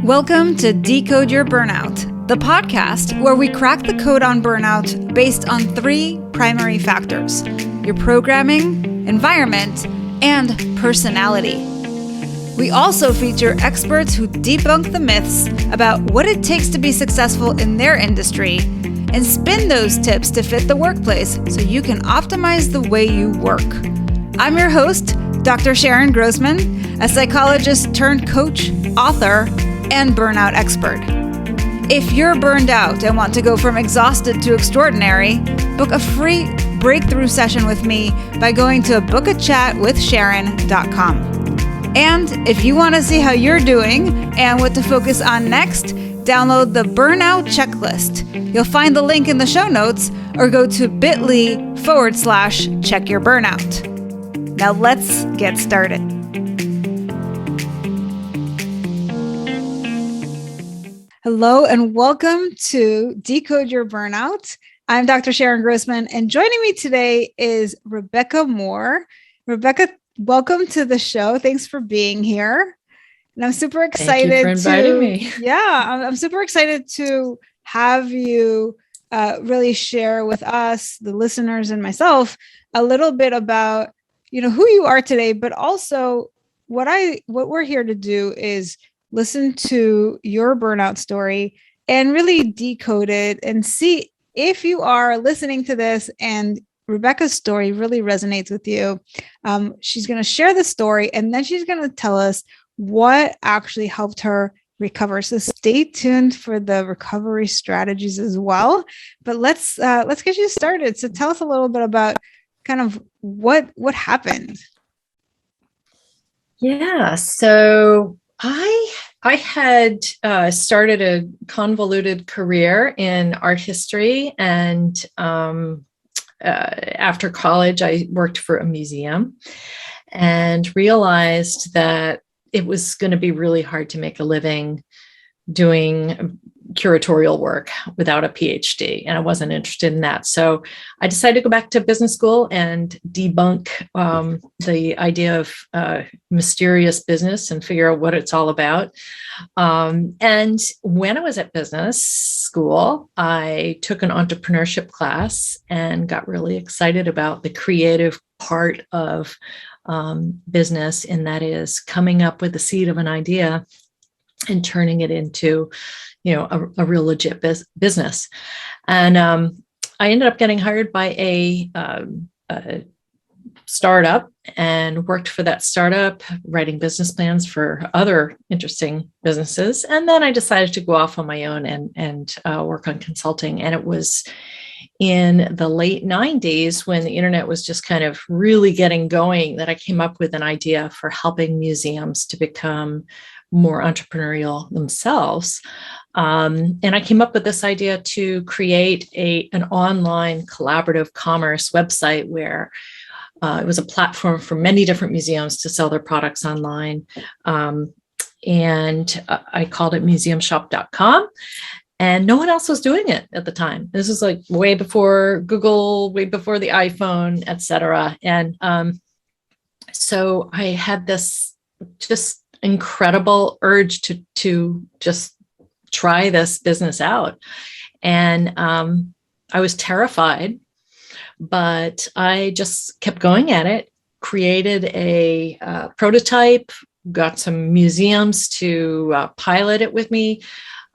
Welcome to Decode Your Burnout, the podcast where we crack the code on burnout based on three primary factors: your programming, environment, and personality. We also feature experts who debunk the myths about what it takes to be successful in their industry and spin those tips to fit the workplace so you can optimize the way you work. I'm your host, Dr. Sharon Grossman, a psychologist turned coach, author, and burnout expert. If you're burned out and want to go from exhausted to extraordinary, book a free breakthrough session with me by going to bookachatwithsharon.com. And if you want to see how you're doing and what to focus on next, download the Burnout Checklist. You'll find the link in the show notes or go to bit.ly/checkyourburnout. Now let's get started. Hello and welcome to Decode Your Burnout. I'm Dr. Sharon Grossman, and joining me today is Rebecca Moore. Rebecca, welcome to the show. Thanks for being here. And I'm super excited. Thank you for inviting me. Yeah, I'm super excited to have you really share with us, the listeners and myself, a little bit about, who you are today, but also what we're here to do is listen to your burnout story and really decode it and see if you are listening to this and Rebecca's story really resonates with you. She's going to share the story and then she's going to tell us what actually helped her recover. So stay tuned for the recovery strategies as well. But let's get you started. So tell us a little bit about kind of what happened. Yeah. So I had started a convoluted career in art history, and after college, I worked for a museum and realized that it was going to be really hard to make a living doing curatorial work without a PhD, and I wasn't interested in that. So I decided to go back to business school and debunk the idea of mysterious business and figure out what it's all about. And when I was at business school, I took an entrepreneurship class and got really excited about the creative part of business, and that is coming up with the seed of an idea and turning it into a real legit business. And I ended up getting hired by a startup and worked for that startup, writing business plans for other interesting businesses. And then I decided to go off on my own and work on consulting. And it was in the late 90s, when the internet was just kind of really getting going, that I came up with an idea for helping museums to become more entrepreneurial themselves. And I came up with this idea to create an online collaborative commerce website where it was a platform for many different museums to sell their products online. And I called it museumshop.com. And no one else was doing it at the time. This was like way before Google, way before the iPhone, et cetera. And so I had this just incredible urge to just try this business out. And I was terrified, but I just kept going at it, created a prototype, got some museums to pilot it with me,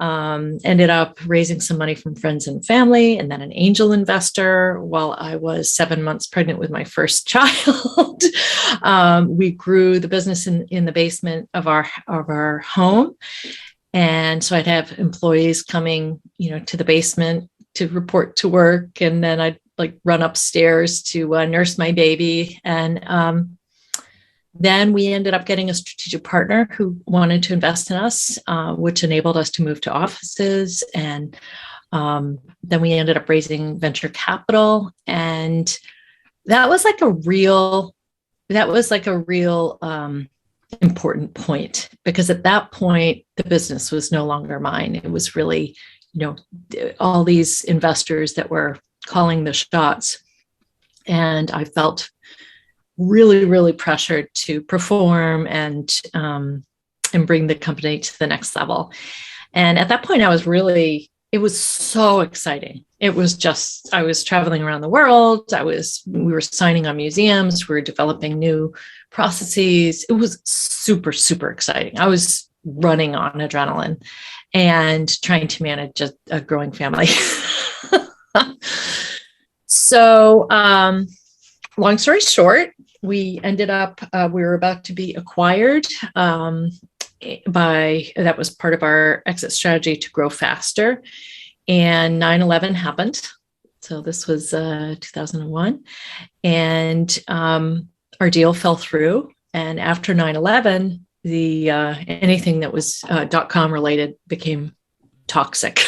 ended up raising some money from friends and family, and then an angel investor while I was 7 months pregnant with my first child. We grew the business in the basement of our home. And so I'd have employees coming, to the basement to report to work. And then I'd run upstairs to nurse my baby. And then we ended up getting a strategic partner who wanted to invest in us, which enabled us to move to offices. And then we ended up raising venture capital. And that was like a real important point, because at that point, the business was no longer mine. It was really, all these investors that were calling the shots. And I felt really, really pressured to perform and bring the company to the next level. And at that point, it was so exciting. It was just, I was traveling around the world. We were signing on museums. We were developing new processes. It was super, super exciting. I was running on adrenaline and trying to manage a growing family. So, long story short, we ended up, we were about to be acquired that was part of our exit strategy to grow faster. And 9/11 happened. So this was 2001. And our deal fell through. And after 9/11, anything that was .com related became toxic.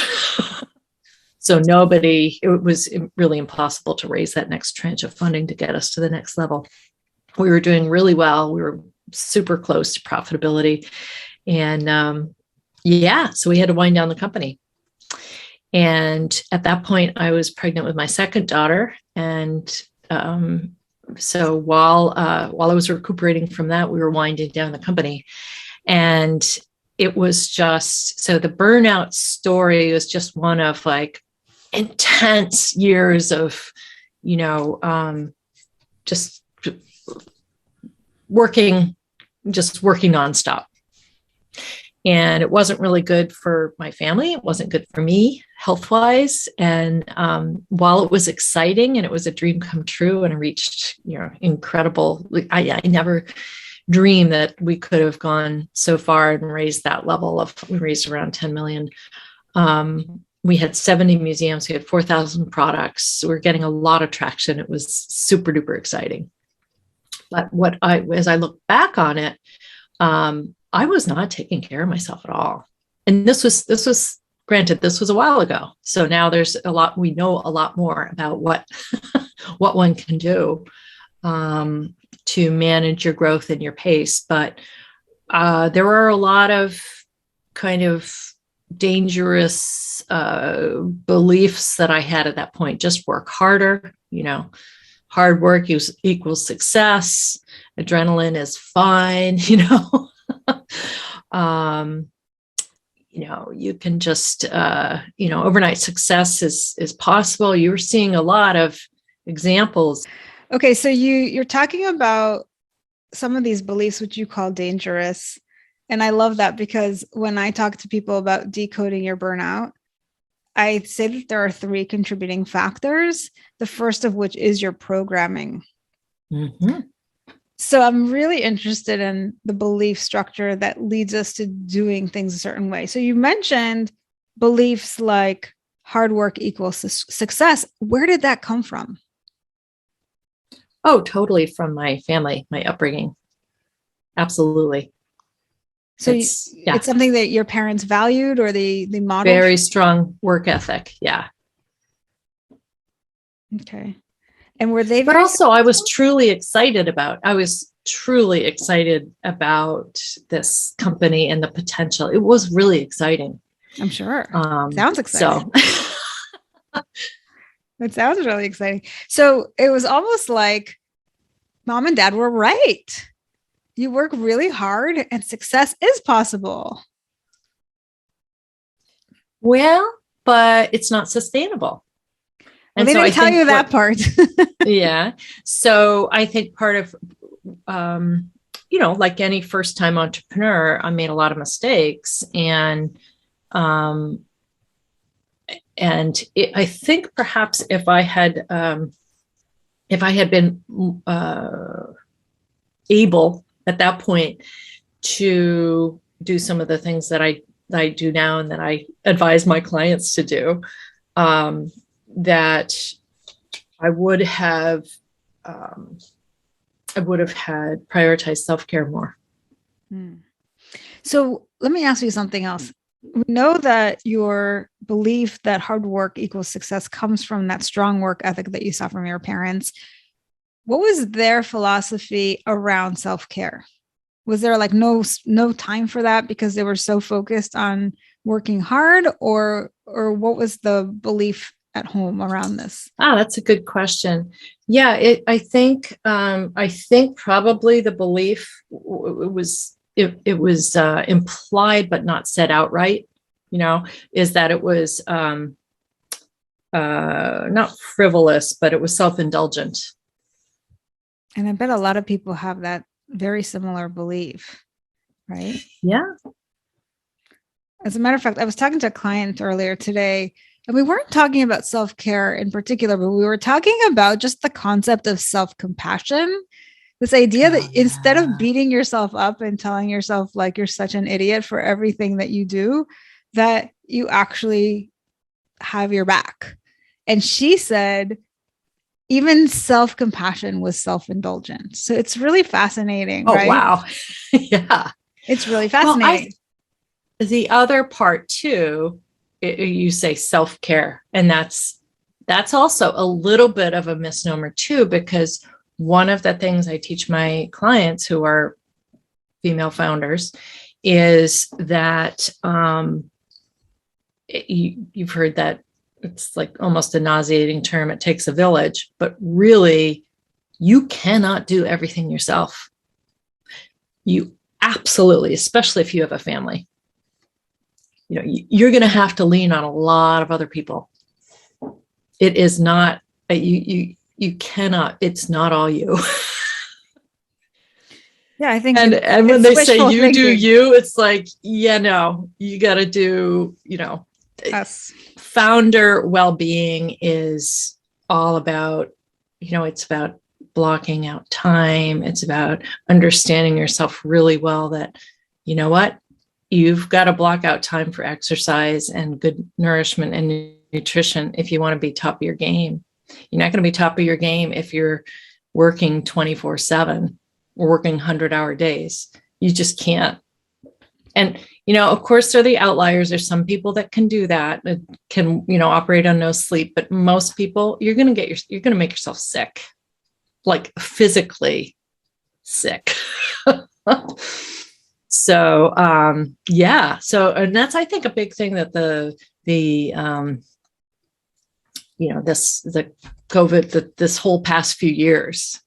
So it was really impossible to raise that next tranche of funding to get us to the next level. We were doing really well. We were super close to profitability. And so we had to wind down the company. And at that point, I was pregnant with my second daughter. And so while I was recuperating from that, we were winding down the company. And it was so the burnout story was just one of like intense years of, just working nonstop. And it wasn't really good for my family. It wasn't good for me health-wise. And while it was exciting and it was a dream come true and I reached, incredible, I never dreamed that we could have gone so far and raised that level we raised around 10 million. We had 70 museums. We had 4,000 products. We were getting a lot of traction. It was super duper exciting. But as I look back on it, I was not taking care of myself at all. And this was granted, this was a while ago. So now we know a lot more about what one can do to manage your growth and your pace. But there were a lot of kind of dangerous beliefs that I had at that point. Just work harder, hard work equals success. Adrenaline is fine, you can just, overnight success is possible. You're seeing a lot of examples. Okay. So you're talking about some of these beliefs, which you call dangerous. And I love that because when I talk to people about decoding your burnout, I say that there are 3 contributing factors, the first of which is your programming. Mm-hmm. So I'm really interested in the belief structure that leads us to doing things a certain way. So you mentioned beliefs like hard work equals success. Where did that come from? Oh, totally from my family, my upbringing. Absolutely. So it's something that your parents valued or they modeled? Very strong work ethic. Yeah. Okay. And were they but also I was truly excited about this company and the potential. It was really exciting. I'm sure. Sounds exciting. So it sounds really exciting. So it was almost like mom and dad were right. You work really hard and success is possible. Well, but it's not sustainable. And they didn't tell you that part. Yeah. So I think part of, like any first-time entrepreneur, I made a lot of mistakes, and I think perhaps if I had been able at that point to do some of the things that I do now and that I advise my clients to do, that I would have had prioritized self-care more. So let me ask you something else. We know that your belief that hard work equals success comes from that strong work ethic that you saw from your parents. What was their philosophy around self-care? Was there like no time for that because they were so focused on working hard, or what was the belief at home around this? That's a good question. Yeah, I think probably the belief it was implied but not said outright, is that it was not frivolous, but it was self-indulgent. And I bet a lot of people have that very similar belief, right? Yeah. As a matter of fact, I was talking to a client earlier today, and we weren't talking about self-care in particular, but we were talking about just the concept of self-compassion. This idea that instead of beating yourself up and telling yourself like you're such an idiot for everything that you do, that you actually have your back. And she said, even self-compassion was self-indulgent. So it's really fascinating, right? Wow. Yeah. It's really fascinating. Well, the other part too, you say self-care, and that's also a little bit of a misnomer too, because one of the things I teach my clients who are female founders is that you've heard that it's like almost a nauseating term. It takes a village, but really you cannot do everything yourself. You absolutely, especially if you have a family, you're going to have to lean on a lot of other people. It is not, you cannot, it's not all you. Yeah, I think. And when they say you thinking. do you, it's like, yeah, no, you got to do, Us. Founder well-being is all about, it's about blocking out time. It's about understanding yourself really well that, you know what, you've got to block out time for exercise and good nourishment and nutrition if you want to be top of your game. You're not going to be top of your game if you're working 24/7 or working 100-hour days. You just can't. And, of course, there are the outliers. There's some people that can do that, can, operate on no sleep. But most people, you're going to make yourself sick, like physically sick. So, yeah. So, and that's, I think, a big thing that the COVID, this whole past few years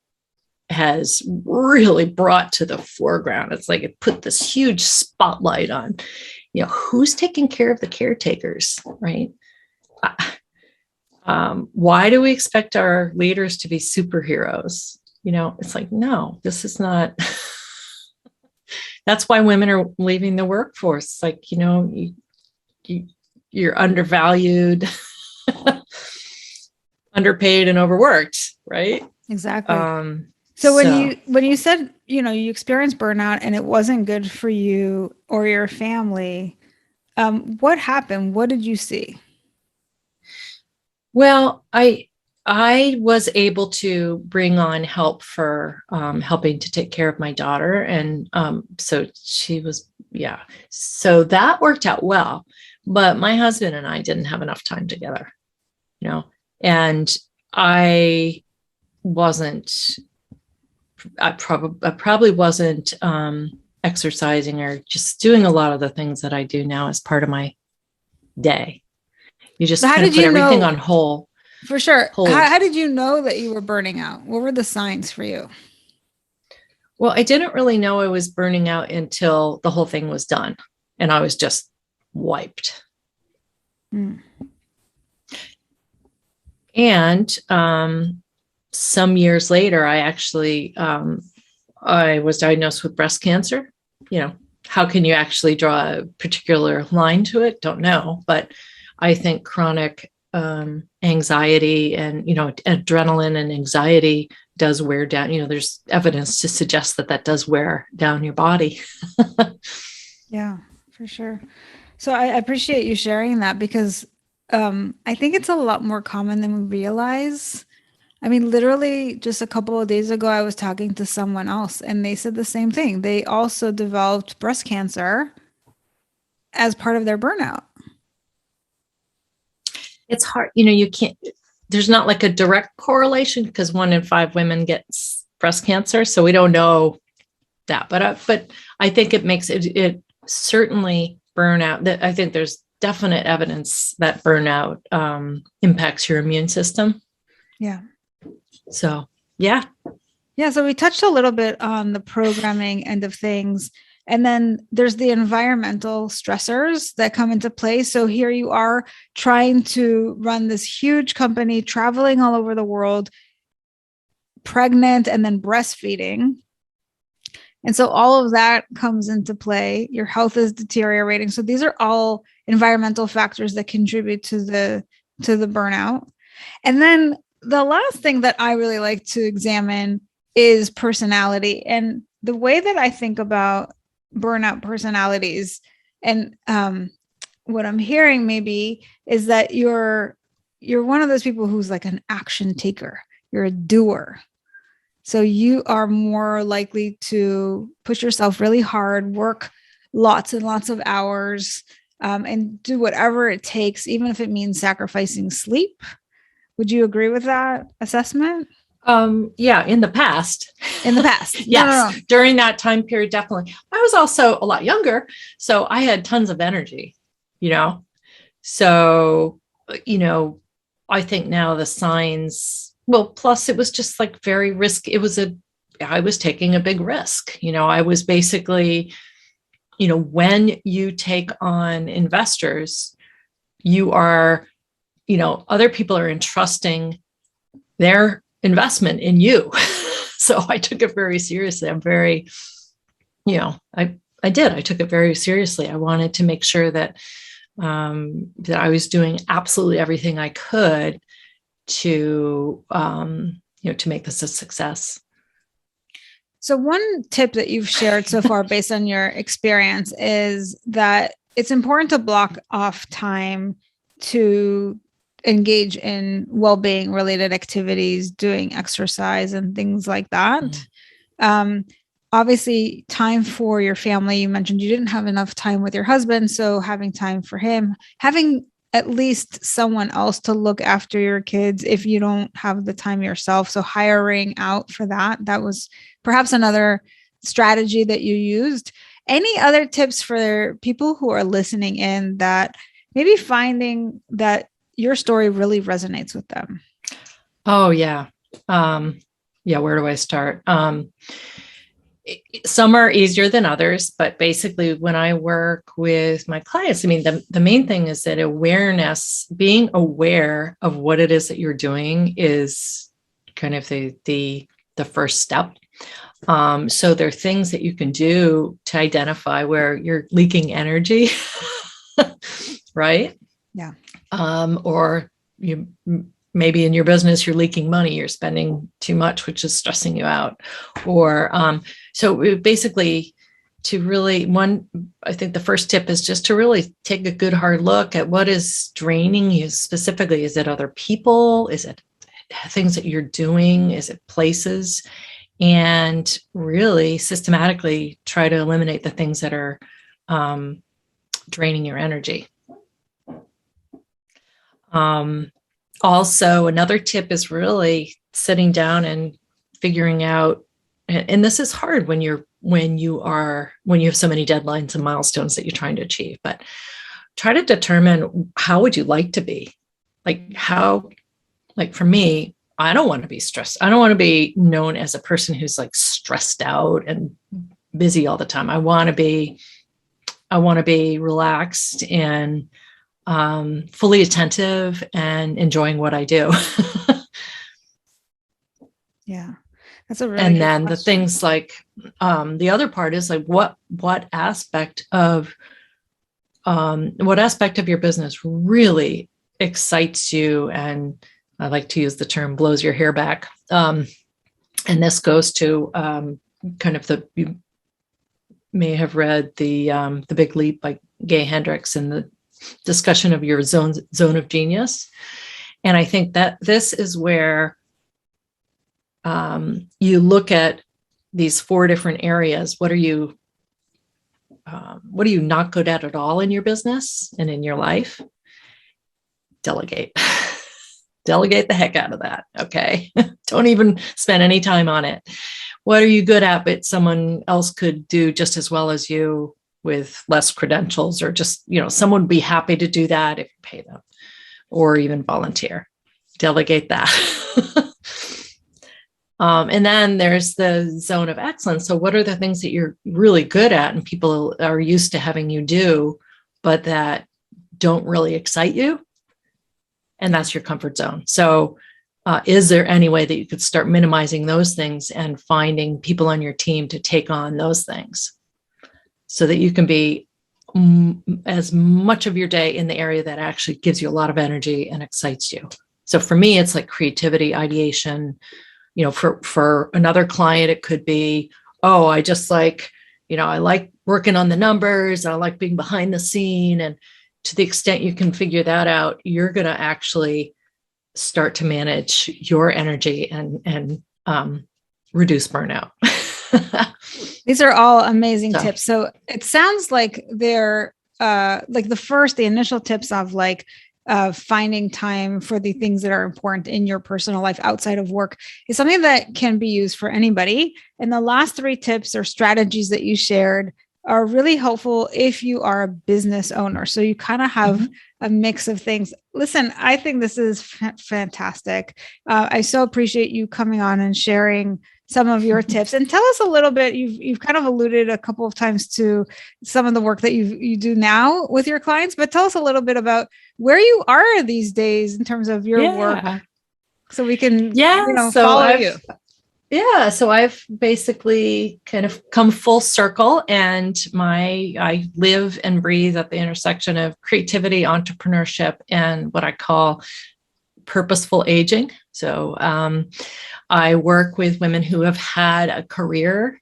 has really brought to the foreground. It's like it put this huge spotlight on, who's taking care of the caretakers, right? Why do we expect our leaders to be superheroes? It's like, no, this is not. That's why women are leaving the workforce. It's like, you're undervalued, underpaid, and overworked, right? Exactly. So when you said, you experienced burnout and it wasn't good for you or your family, what happened? What did you see? Well, I was able to bring on help for helping to take care of my daughter. And so she was, so that worked out well. But my husband and I didn't have enough time together, and I probably wasn't exercising or just doing a lot of the things that I do now as part of my day. You just kind of put everything on hold. For sure. How did you know that you were burning out? What were the signs for you? Well, I didn't really know I was burning out until the whole thing was done and I was just wiped. And some years later, I actually, I was diagnosed with breast cancer. How can you actually draw a particular line to it? Don't know. But I think chronic anxiety and, adrenaline and anxiety does wear down. There's evidence to suggest that does wear down your body. Yeah, for sure. So I appreciate you sharing that because I think it's a lot more common than we realize. I mean, literally just a couple of days ago, I was talking to someone else and they said the same thing. They also developed breast cancer as part of their burnout. It's hard, you can't, there's not like a direct correlation because 1 in 5 women get breast cancer. So we don't know that, but I think it makes it certainly burnout. That I think there's definite evidence that burnout impacts your immune system. Yeah. So, yeah. Yeah. So we touched a little bit on the programming end of things. And then there's the environmental stressors that come into play. So here you are trying to run this huge company, traveling all over the world, pregnant and then breastfeeding. And so all of that comes into play. Your health is deteriorating. So these are all environmental factors that contribute to the burnout. And then the last thing that I really like to examine is personality. And the way that I think about burnout personalities, and what I'm hearing maybe is that you're one of those people who's like an action taker. You're a doer. So you are more likely to push yourself really hard, work lots and lots of hours, and do whatever it takes, even if it means sacrificing sleep. Would you agree with that assessment? Yeah, in the past. Yes. No. During that time period, definitely. I was also a lot younger, so I had tons of energy, So, I think now the signs, well, plus it was just like very risky. I was taking a big risk. I was basically, when you take on investors, you are, other people are entrusting their investment in you. So I took it very seriously. I'm very, I took it very seriously. I wanted to make sure that I was doing absolutely everything I could to make this a success. So one tip that you've shared so far based on your experience is that it's important to block off time to engage in well-being related activities, doing exercise and things like that. Obviously, time for your family. You mentioned you didn't have enough time with your husband, so having time for him, having at least someone else to look after your kids if you don't have the time yourself. So hiring out for that was perhaps another strategy that you used. Any other tips for people who are listening in that maybe finding that your story really resonates with them? Oh, yeah. Where do I start? Some are easier than others, but basically when I work with my clients, the main thing is that awareness, being aware of what it is that you're doing is kind of the first step. So there are things that you can do to identify where you're leaking energy, right? Yeah. Or you maybe in your business, you're leaking money, you're spending too much, which is stressing you out. Or so basically to really, I think the first tip is just to really take a good hard look at what is draining you specifically. Is it other people? Is it things that you're doing? Is it places? And really systematically try to eliminate the things that are draining your energy. Also, another tip is really sitting down and figuring out, and this is hard when you have so many deadlines and milestones that you're trying to achieve, but try to determine how would you like to be? For me, I don't want to be stressed. I don't want to be known as a person who's like stressed out and busy all the time. I want to be relaxed and fully attentive and enjoying what I do. Yeah. That's a really and then question. The things like the other part is like what aspect of your business really excites you, and I like to use the term blows your hair back. And this goes to kind of you may have read the Big Leap by Gay Hendricks and the discussion of your zone of genius. And I think that this is where you look at these 4 different areas. What are you not good at all in your business and in your life? Delegate. Delegate the heck out of that. Okay. Don't even spend any time on it. What are you good at, but someone else could do just as well as you? with less credentials, or just, someone would be happy to do that if you pay them, or even volunteer. Delegate that. And then there's the zone of excellence. So what are the things that you're really good at and people are used to having you do, but that don't really excite you? And that's your comfort zone. So is there any way that you could start minimizing those things and finding people on your team to take on those things so that you can be as much of your day in the area that actually gives you a lot of energy and excites you? So for me, it's like creativity, ideation. For another client, it could be, I just like, I like working on the numbers. I like being behind the scene. And to the extent you can figure that out, you're going to actually start to manage your energy and reduce burnout. These are all amazing tips. So it sounds like they're like the initial tips of like finding time for the things that are important in your personal life outside of work is something that can be used for anybody. And the last 3 tips or strategies that you shared are really helpful if you are a business owner. So you kind of have a mix of things. Listen, I think this is fantastic. I so appreciate you coming on and sharing some of your tips, and tell us a little bit. You've kind of alluded a couple of times to some of the work that you do now with your clients, but tell us a little bit about where you are these days in terms of your work, so we can follow you. Yeah, so I've basically kind of come full circle, and I live and breathe at the intersection of creativity, entrepreneurship, and what I call purposeful aging. So I work with women who have had a career.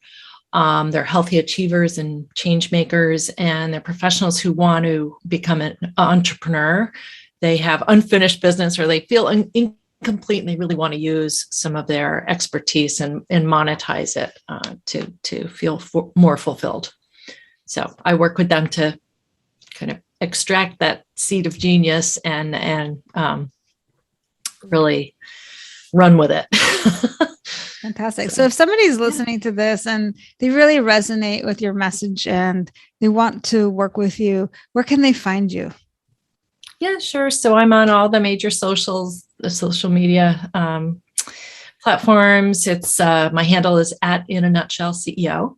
They're healthy achievers and change makers, and they're professionals who want to become an entrepreneur. They have unfinished business, or they feel incomplete, and they really want to use some of their expertise and monetize it to feel more fulfilled. So I work with them to kind of extract that seed of genius and really run with it. Fantastic. So if somebody's listening to this and they really resonate with your message and they want to work with you, where can they find you? Yeah, sure. So I'm on all the major social media platforms. It's my handle is @InANutshell CEO.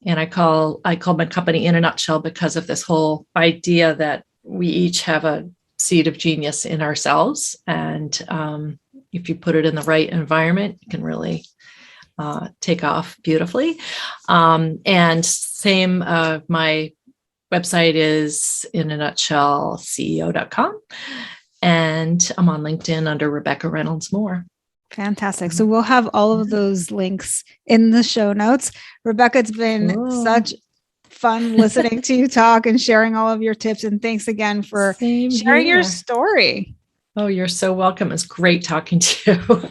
And I call my company In a Nutshell because of this whole idea that we each have a seed of genius in ourselves. And if you put it in the right environment, you can really take off beautifully. And same, my website is inanutshellceo.com. And I'm on LinkedIn under Rebecca Reynolds Moore. Fantastic. So we'll have all of those links in the show notes. Rebecca, it's been such fun listening to you talk and sharing all of your tips. And thanks again for sharing your story. Oh, you're so welcome. It's great talking to you.